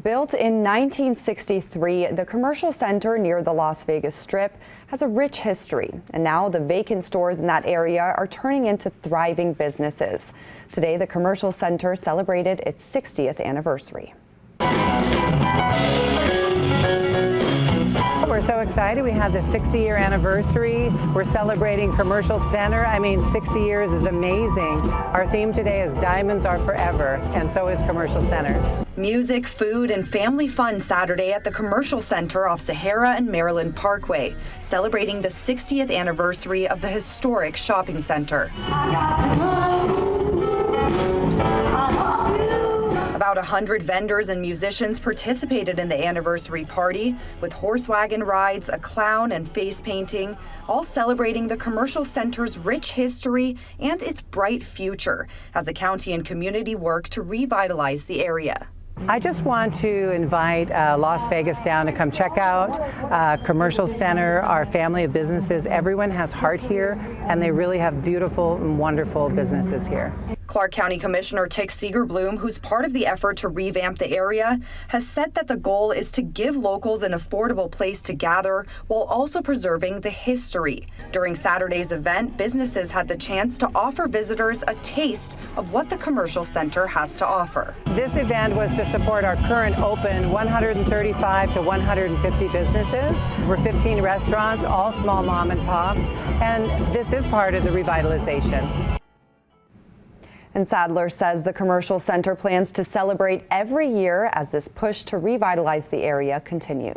Built in 1963, the commercial center near the Las Vegas Strip has a rich history, and now the vacant stores in that area are turning into thriving businesses. Today, the commercial center celebrated its 60th anniversary. We're so excited. We had the 60-year anniversary. We're celebrating Commercial Center. I mean, 60 years is amazing. Our theme today is Diamonds Are Forever, and so is Commercial Center. Music, food, and family fun Saturday at the Commercial Center off Sahara and Maryland Parkway, celebrating the 60th anniversary of the historic shopping center. About 100 vendors and musicians participated in the anniversary party, with horse wagon rides, a clown, and face painting, all celebrating the Commercial Center's rich history and its bright future as the county and community work to revitalize the area. I just want to invite Las Vegas down to come check out Commercial Center, our family of businesses. Everyone has heart here, and they really have beautiful and wonderful businesses here. Clark County Commissioner Tick Seegerbloom, who's part of the effort to revamp the area, has said that the goal is to give locals an affordable place to gather while also preserving the history. During Saturday's event, businesses had the chance to offer visitors a taste of what the Commercial Center has to offer. This event was to support our current open 135 to 150 businesses. We're 15 restaurants, all small mom and pops, and this is part of the revitalization. And Sadler says the Commercial Center plans to celebrate every year as this push to revitalize the area continues.